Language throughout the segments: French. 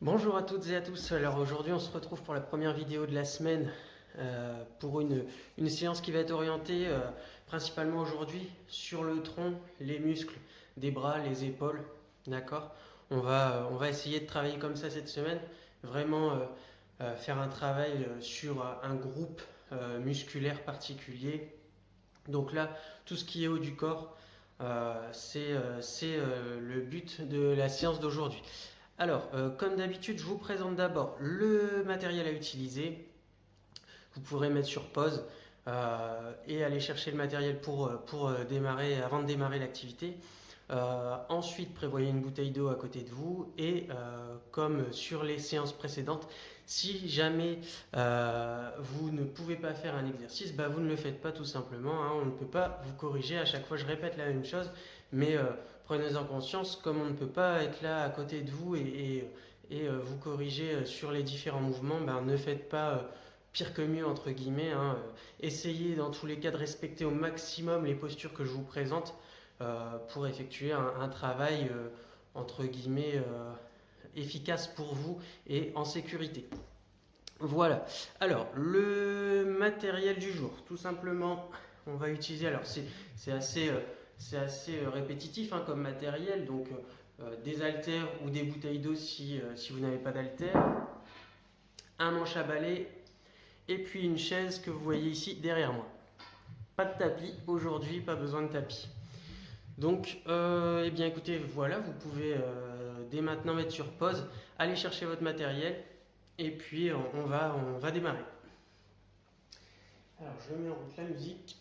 Bonjour à toutes et à tous. Alors aujourd'hui on se retrouve pour la première vidéo de la semaine pour une séance qui va être orientée principalement aujourd'hui sur le tronc, les muscles des bras, les épaules. D'accord. On va essayer de travailler comme ça cette semaine. Vraiment faire un travail sur un groupe musculaire particulier. Donc là, tout ce qui est haut du corps, c'est le but de la séance d'aujourd'hui. Alors, comme d'habitude, je vous présente d'abord le matériel à utiliser. Vous pourrez mettre sur pause et aller chercher le matériel pour démarrer, avant de démarrer l'activité. Ensuite, prévoyez une bouteille d'eau à côté de vous et comme sur les séances précédentes, si jamais vous ne pouvez pas faire un exercice, bah, vous ne le faites pas tout simplement, hein. On ne peut pas vous corriger. À chaque fois, je répète la même chose, mais prenez-en conscience, comme on ne peut pas être là à côté de vous et vous corriger sur les différents mouvements, bah, ne faites pas pire que mieux, entre guillemets, hein. Essayez dans tous les cas de respecter au maximum les postures que je vous présente pour effectuer un travail entre guillemets efficace pour vous et en sécurité. Voilà. Alors, le matériel du jour, tout simplement, on va utiliser. Alors, c'est assez répétitif, hein, comme matériel, donc des haltères ou des bouteilles d'eau si vous n'avez pas d'haltères, un manche à balai et puis une chaise que vous voyez ici derrière moi. Pas de tapis aujourd'hui, pas besoin de tapis. Donc, eh bien écoutez, voilà, vous pouvez dès maintenant mettre sur pause, aller chercher votre matériel et puis on va démarrer. Alors, je mets en route la musique.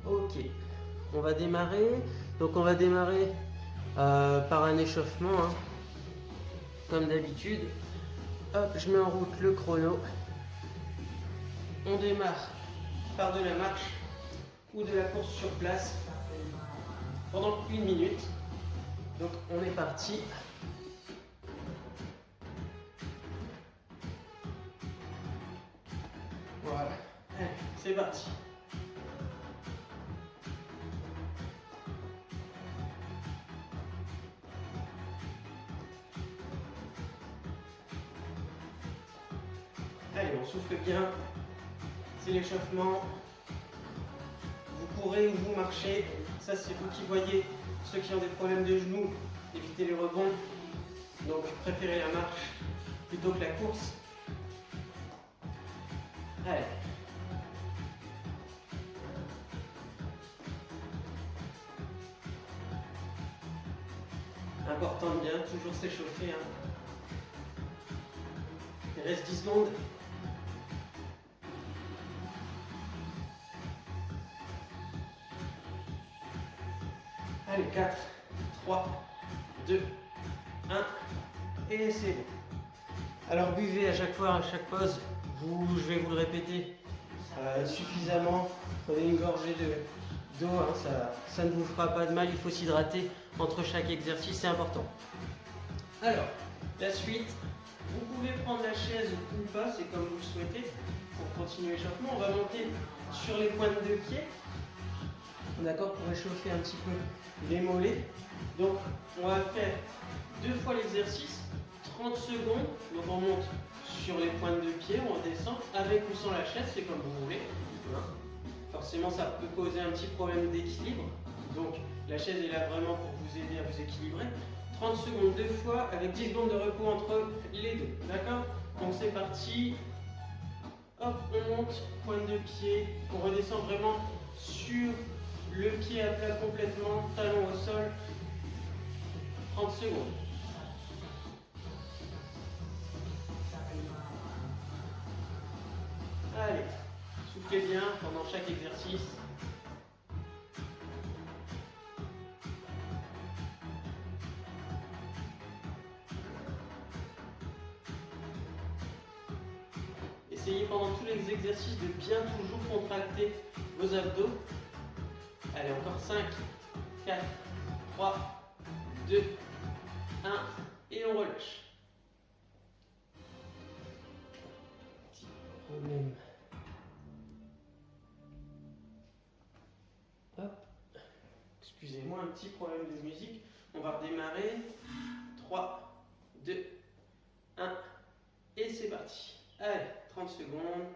Ok, on va démarrer. Donc, on va démarrer par un échauffement, hein, comme d'habitude. Hop, je mets en route le chrono. On démarre par de la marche ou de la course sur place pendant 1 minute. Donc on est parti. Voilà. Allez, c'est parti. Allez, on souffle bien. C'est l'échauffement. Vous courez ou vous marchez. Ça, c'est vous qui voyez. Ceux qui ont des problèmes de genoux, évitez les rebonds. Donc, préférez la marche plutôt que la course. Allez. Important de bien toujours s'échauffer, hein. Il reste 10 secondes. Allez, 4, 3, 2, 1, et c'est bon. Alors buvez à chaque fois, à chaque pause, je vais vous le répéter suffisamment. Prenez une gorgée d'eau, hein, ça ne vous fera pas de mal, il faut s'hydrater entre chaque exercice, c'est important. Alors, la suite, vous pouvez prendre la chaise ou pas, c'est comme vous le souhaitez, pour continuer l'échauffement. On va monter sur les pointes de pied, d'accord, pour réchauffer un petit peu les mollets. Donc, on va faire 2 fois l'exercice, 30 secondes. Donc, on monte sur les pointes de pied, on redescend avec ou sans la chaise, c'est comme vous voulez. Forcément, ça peut causer un petit problème d'équilibre. Donc, la chaise est là vraiment pour vous aider à vous équilibrer. 30 secondes 2 fois avec 10 secondes de repos entre les deux. D'accord? Donc, c'est parti. Hop, on monte, pointe de pied. On redescend vraiment sur le pied à plat complètement, talon au sol. 30 secondes. Allez, soufflez bien pendant chaque exercice. Essayez pendant tous les exercices de bien toujours contracter vos abdos. Allez, encore 5, 4, 3, 2, 1, et on relâche. même. Hop. Excusez-moi, un petit problème de musique. On va redémarrer. 3, 2, 1. Et c'est parti. Allez, 30 secondes.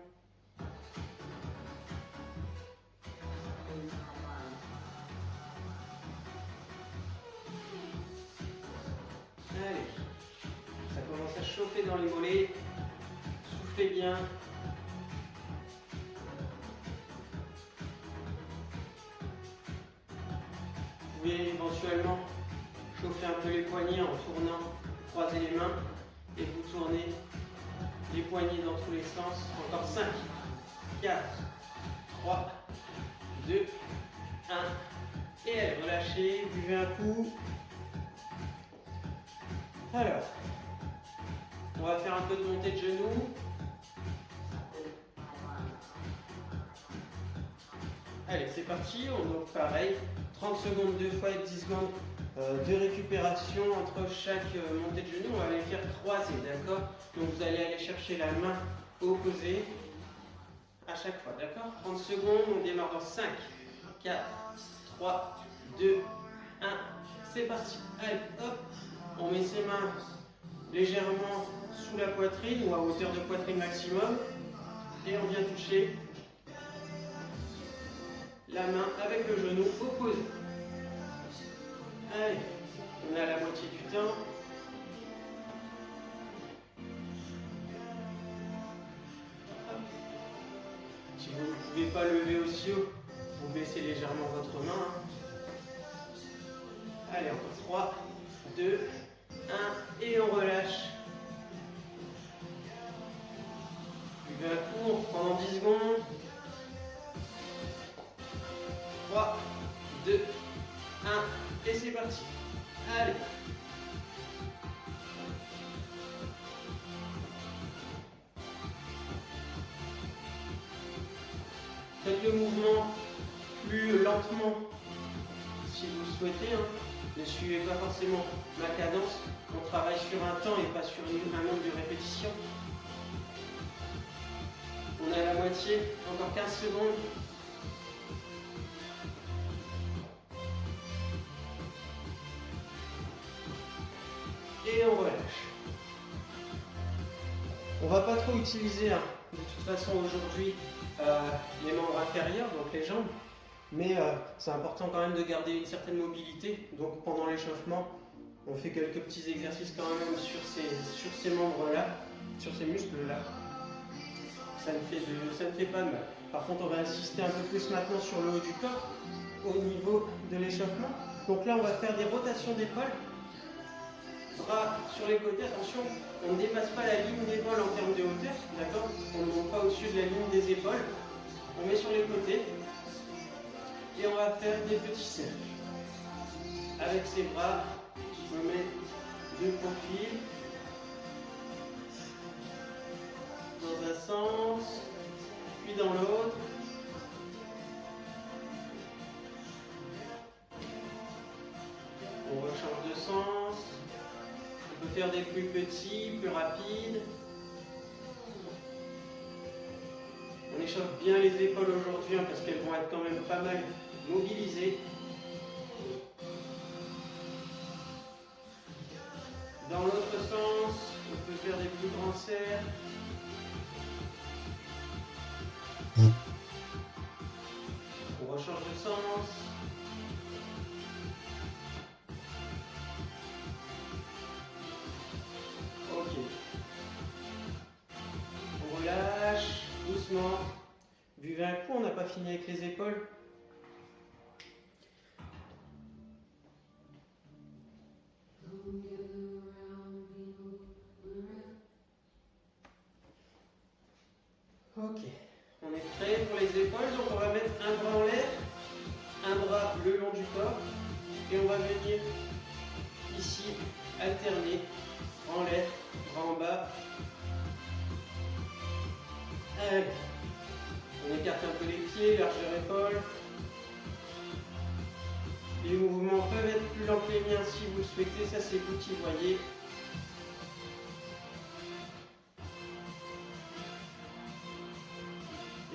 Allez, ça commence à chauffer dans les mollets. Soufflez bien. Vous pouvez éventuellement chauffer un peu les poignets en tournant, croiser les mains et vous tournez les poignets dans tous les sens. Encore 5, 4, 3, 2, 1. Et allez, relâchez, buvez un coup. Alors, on va faire un peu de montée de genoux. Allez, c'est parti. On donc pareil, 30 secondes 2 fois et 10 secondes de récupération entre chaque montée de genoux. On va les faire croiser, d'accord? Donc vous allez aller chercher la main opposée à chaque fois, d'accord? 30 secondes, on démarre dans 5, 4, 3, 2, 1. C'est parti. Allez, hop. On met ses mains légèrement sous la poitrine ou à hauteur de poitrine maximum. Et on vient toucher la main avec le genou opposé. Allez, on est à la moitié du temps. Hop. Si vous ne pouvez pas lever aussi haut, vous baissez légèrement votre main. Allez, encore 3, 2, 1, et on relâche. Buvez un coup, pendant 10 secondes. 3, 2, 1, et c'est parti. Allez. Faites le mouvement plus lentement si vous le souhaitez. Ne suivez pas forcément ma cadence. On travaille sur un temps et pas sur un nombre de répétitions. On est à la moitié, encore 15 secondes. Et on relâche. On va pas trop utiliser de toute façon aujourd'hui les membres inférieurs, donc les jambes, mais c'est important quand même de garder une certaine mobilité. Donc pendant l'échauffement, on fait quelques petits exercices quand même sur ces membres-là, sur ces muscles-là. Ça ne fait pas de mal. Par contre, on va insister un peu plus maintenant sur le haut du corps, au niveau de l'échauffement. Donc là, on va faire des rotations d'épaules. Bras sur les côtés, attention, on ne dépasse pas la ligne d'épaule en termes de hauteur, d'accord? On ne monte pas au-dessus de la ligne des épaules. On met sur les côtés et on va faire des petits cercles. Avec ses bras, je me mets de profil dans un sens, puis dans l'autre. On rechange de sens. On peut faire des plus petits, plus rapides. On échauffe bien les épaules aujourd'hui parce qu'elles vont être quand même pas mal mobilisées. Dans l'autre sens, on peut faire des plus grands cercles. On rechange de sens. Ok. On relâche doucement. Buvez un coup, on n'a pas fini avec les épaules. Ok, on est prêt pour les épaules, donc on va mettre un bras en l'air, un bras le long du corps, et on va venir ici alterner, bras en l'air, bras en bas. Allez, on écarte un peu les pieds, largeur épaule. Les mouvements peuvent être plus lents que les miens si vous le souhaitez, ça c'est vous qui voyez.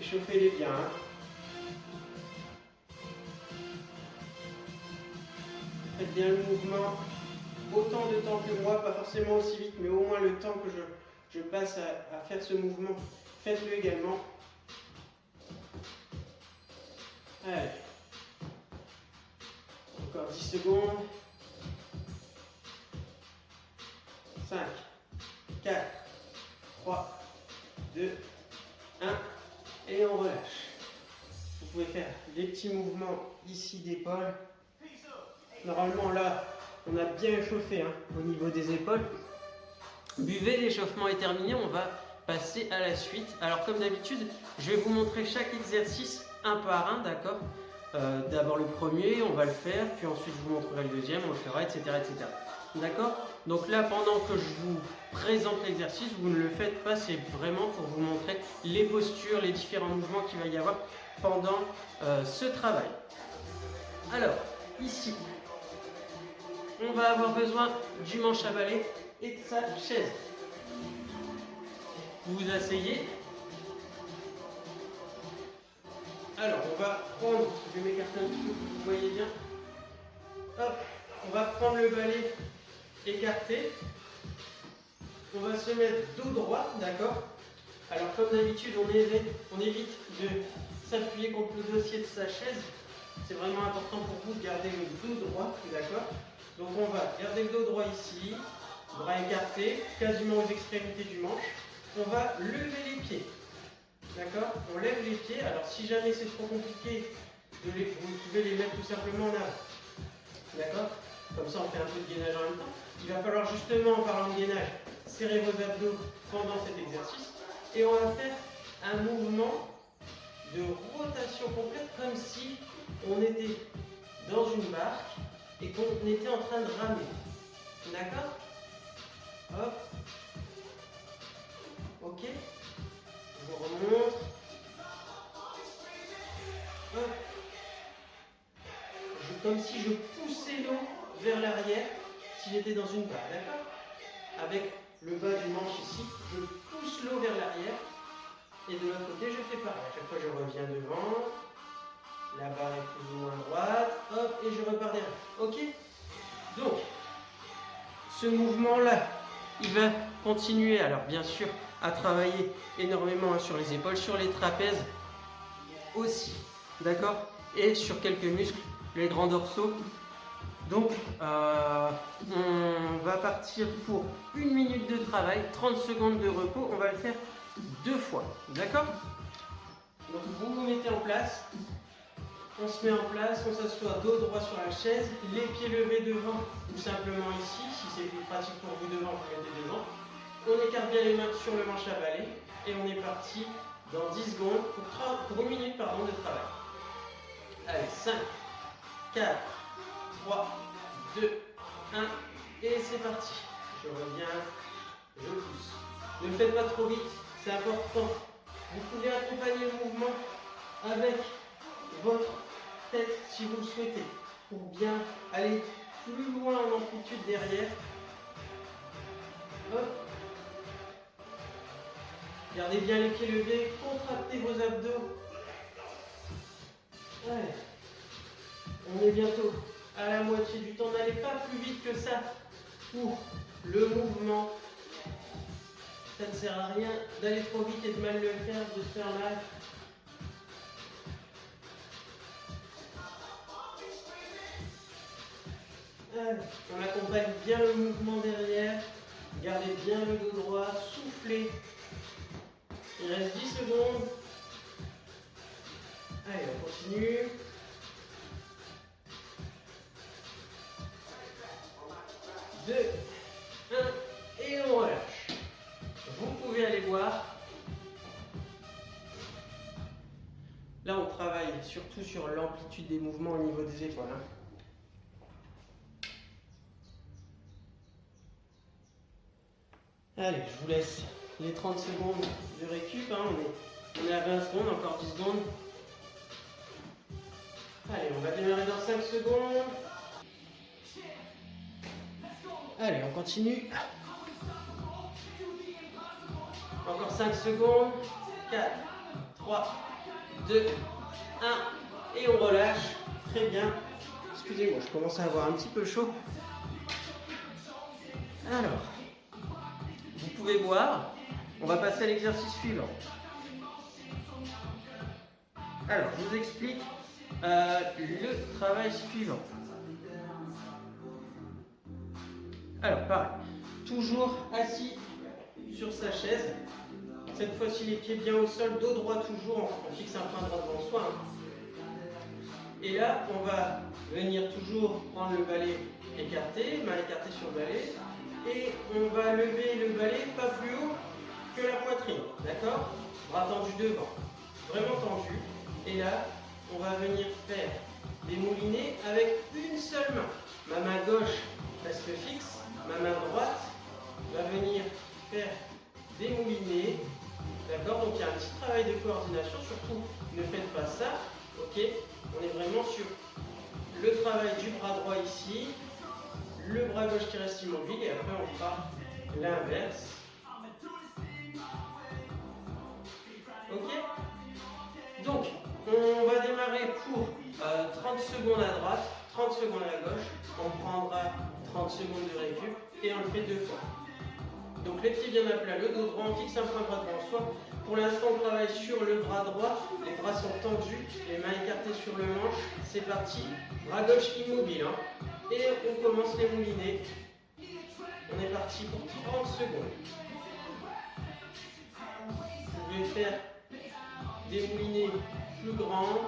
Échauffez-les bien. Hein. Faites bien le mouvement autant de temps que moi, pas forcément aussi vite, mais au moins le temps que je passe à faire ce mouvement. Faites-le également. Allez. Encore 10 secondes. 5, 4, 3, 2, 1. Et on relâche. Vous pouvez faire des petits mouvements ici d'épaule. Normalement là, on a bien échauffé hein, au niveau des épaules. Buvez, l'échauffement est terminé, on va passer à la suite. Alors comme d'habitude, je vais vous montrer chaque exercice un par un, d'accord. D'abord le premier, on va le faire, puis ensuite je vous montrerai le deuxième, on le fera, etc. etc. D'accord. Donc là, pendant que je vous présente l'exercice, vous ne le faites pas, c'est vraiment pour vous montrer les postures, les différents mouvements qu'il va y avoir pendant ce travail. Alors, ici, on va avoir besoin du manche à balai et de sa chaise. Vous vous asseyez. Alors, on va prendre, je vais m'écarter un petit peu, vous voyez bien. Hop, on va prendre le balai écarté. On va se mettre dos droit, d'accord. Alors, comme d'habitude, on évite de s'appuyer contre le dossier de sa chaise. C'est vraiment important pour vous de garder le dos droit, d'accord. Donc, on va garder le dos droit ici, bras écartés, quasiment aux extrémités du manche. On va lever les pieds. D'accord. On lève les pieds. Alors si jamais c'est trop compliqué, vous pouvez les mettre tout simplement en avant. D'accord. Comme ça on fait un peu de gainage en même temps. Il va falloir justement, en parlant de gainage, serrer vos abdos pendant cet exercice. Et on va faire un mouvement de rotation complète comme si on était dans une barque et qu'on était en train de ramer. D'accord. Hop. Ok. Je remonte. Hop. Comme si je poussais l'eau vers l'arrière, si j'étais dans une barre, d'accord. Avec le bas du manche ici, je pousse l'eau vers l'arrière. Et de l'autre côté, je fais pareil. À chaque fois, je reviens devant. La barre est plus ou moins droite. Hop, et je repars derrière. Ok. Donc, ce mouvement-là, il va continuer. Alors, bien sûr, à travailler énormément sur les épaules, sur les trapèzes aussi, d'accord, et sur quelques muscles, les grands dorsaux. Donc on va partir pour 1 minute de travail, 30 secondes de repos. On va le faire 2 fois, d'accord. Donc vous vous mettez en place, on se met en place, on s'assoit dos droit sur la chaise, les pieds levés devant ou simplement ici. Si c'est plus pratique pour vous devant, vous mettez devant. On écarte bien les mains sur le manche à balai et on est parti dans 10 secondes pour 1 minute de travail. Allez, 5, 4, 3, 2, 1 et c'est parti. Je reviens, je pousse. Ne le faites pas trop vite, c'est important. Vous pouvez accompagner le mouvement avec votre tête si vous le souhaitez pour bien aller plus loin en amplitude derrière. Hop. Gardez bien les pieds levés, contractez vos abdos. Allez. On est bientôt à la moitié du temps. N'allez pas plus vite que ça pour le mouvement. Ça ne sert à rien d'aller trop vite et de mal le faire, de se faire mal. Allez. On accompagne bien le mouvement derrière. Gardez bien le dos droit, soufflez. Il reste 10 secondes. Allez, on continue. Deux, 1, et on relâche. Vous pouvez aller voir. Là, on travaille surtout sur l'amplitude des mouvements au niveau des épaules. Allez, je vous laisse les 30 secondes de récup. On est à 20 secondes, encore 10 secondes. Allez, on va démarrer dans 5 secondes. Allez, on continue. Encore 5 secondes. 4, 3, 2, 1. Et on relâche. Très bien. Excusez-moi, je commence à avoir un petit peu chaud. Alors, vous pouvez boire. On va passer à l'exercice suivant. Alors, je vous explique le travail suivant. Alors, pareil. Toujours assis sur sa chaise. Cette fois-ci, les pieds bien au sol, dos droit toujours. On fixe un point droit devant soi. Et là, on va venir toujours prendre le balai écarté, main écartée sur le balai. Et on va lever le balai pas plus haut que la poitrine. D'accord? Bras tendus devant. Vraiment tendu. Et là, on va venir faire des moulinets avec une seule main. Ma main gauche reste fixe. Ma main droite va venir faire des moulinets. D'accord? Donc il y a un petit travail de coordination. Surtout, ne faites pas ça. Ok? On est vraiment sur le travail du bras droit ici. Le bras gauche qui reste immobile. Et après, on fera l'inverse. Ok? Donc, on va démarrer pour 30 secondes à droite, 30 secondes à gauche. On prendra 30 secondes de récup et on le fait 2 fois. Donc les pieds bien à plat, le dos droit, on fixe un point droit devant soi. Pour l'instant, on travaille sur le bras droit. Les bras sont tendus, les mains écartées sur le manche. C'est parti. Bras gauche immobile. Hein. Et on commence les moulinets. On est parti pour 30 secondes. Vous pouvez faire des moulinets plus grands,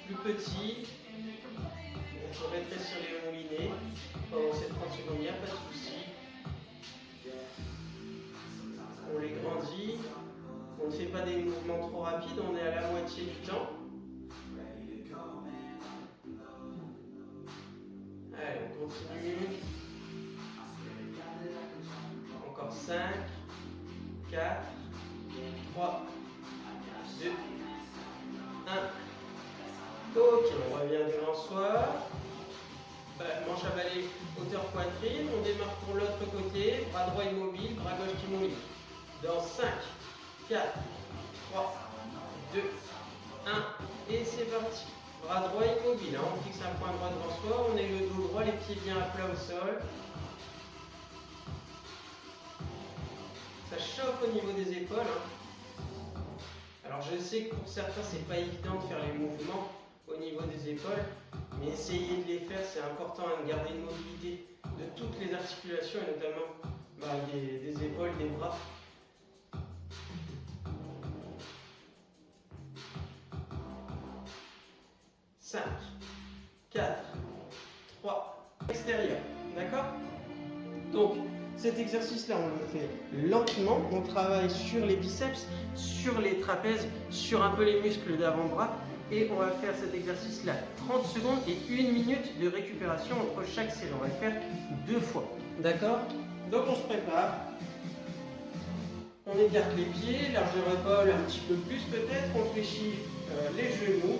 plus petits. On peut rétrécir les moulinets pendant ces 30 secondes, il n'y a pas de souci. On les grandit. On ne fait pas des mouvements trop rapides, on est à la moitié du temps. Allez, on continue. Encore 5, 4, 3, 2, 1. Ok, on revient devant soi. Manche à balai, hauteur poitrine. On démarre pour l'autre côté. Bras droit immobile, bras gauche immobile. Dans 5, 4, 3, 2, 1. Et c'est parti. Bras droit immobile. Hein. On fixe un point droit devant soi. On est le dos droit, les pieds bien à plat au sol. Ça chauffe au niveau des épaules. Hein. Alors je sais que pour certains, c'est pas évident de faire les mouvements au niveau des épaules. Mais essayez de les faire, c'est important de garder une mobilité de toutes les articulations et notamment des épaules, des bras. « 5, 4, 3, extérieur. » D'accord? Donc, cet exercice-là, on le fait lentement. On travaille sur les biceps, sur les trapèzes, sur un peu les muscles d'avant-bras. Et on va faire cet exercice-là 30 secondes et 1 minute de récupération entre chaque série. On va le faire 2 fois. D'accord? Donc on se prépare. On écarte les pieds, largeur épaule un petit peu plus peut-être. On fléchit les genoux.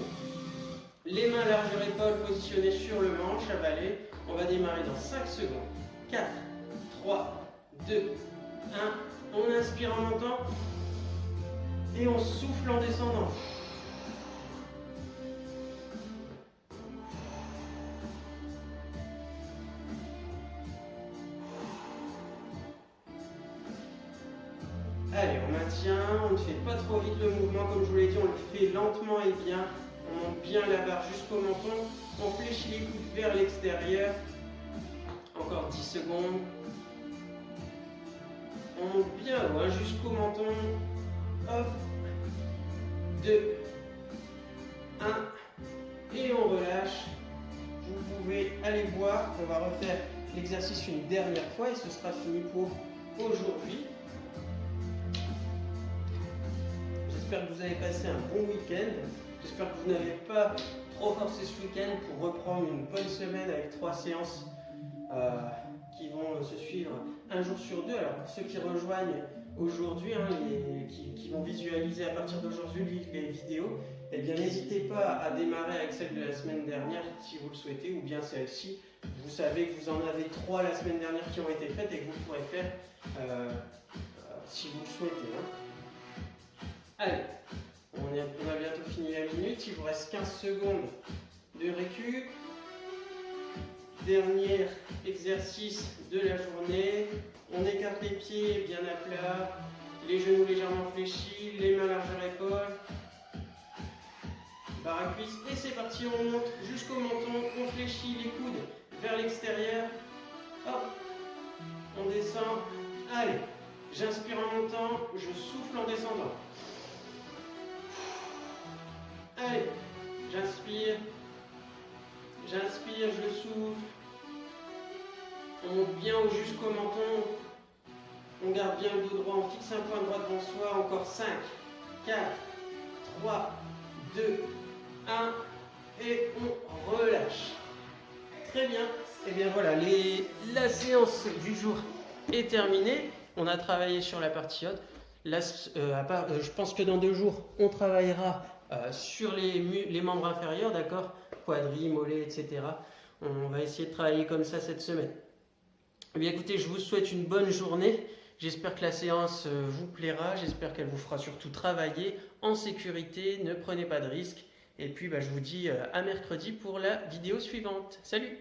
Les mains largeur épaule positionnées sur le manche à balai. On va démarrer dans 5 secondes. 4, 3, 2, 1. On inspire en montant. Et on souffle en descendant. Allez, on maintient, on ne fait pas trop vite le mouvement, comme je vous l'ai dit, on le fait lentement et bien. On monte bien la barre jusqu'au menton, on fléchit les coudes vers l'extérieur. Encore 10 secondes. On monte bien haut, jusqu'au menton. Hop. 2, 1. Et on relâche. Vous pouvez aller boire. On va refaire l'exercice une dernière fois et ce sera fini pour aujourd'hui. J'espère que vous avez passé un bon week-end. J'espère que vous n'avez pas trop forcé ce week-end pour reprendre une bonne semaine avec 3 séances qui vont se suivre un jour sur 2. Alors pour ceux qui rejoignent aujourd'hui, qui vont visualiser à partir d'aujourd'hui les vidéos, eh bien n'hésitez pas à démarrer avec celle de la semaine dernière si vous le souhaitez, ou bien celle-ci. Vous savez que vous en avez 3 la semaine dernière qui ont été faites et que vous pourrez faire si vous le souhaitez. Allez, on On a bientôt fini la minute, il vous reste 15 secondes de récup. Dernier exercice de la journée. On écarte les pieds bien à plat, les genoux légèrement fléchis, les mains largeur épaule. Barre à cuisse et c'est parti, on monte jusqu'au menton, on fléchit les coudes vers l'extérieur. Hop, on descend. Allez, j'inspire en montant, je souffle en descendant. Allez, j'inspire, je souffle. On monte bien jusqu'au menton. On garde bien le dos droit, on fixe un point droit devant soi. Encore 5, 4, 3, 2, 1. Et on relâche. Très bien. Et bien voilà, la séance du jour est terminée. On a travaillé sur la partie haute. Je pense que dans 2 jours, on travaillera sur les membres inférieurs, d'accord, quadri, mollets, etc. On va essayer de travailler comme ça cette semaine. Eh bien écoutez, je vous souhaite une bonne journée. J'espère que la séance vous plaira. J'espère qu'elle vous fera surtout travailler en sécurité. Ne prenez pas de risques. Et puis je vous dis à mercredi pour la vidéo suivante. Salut!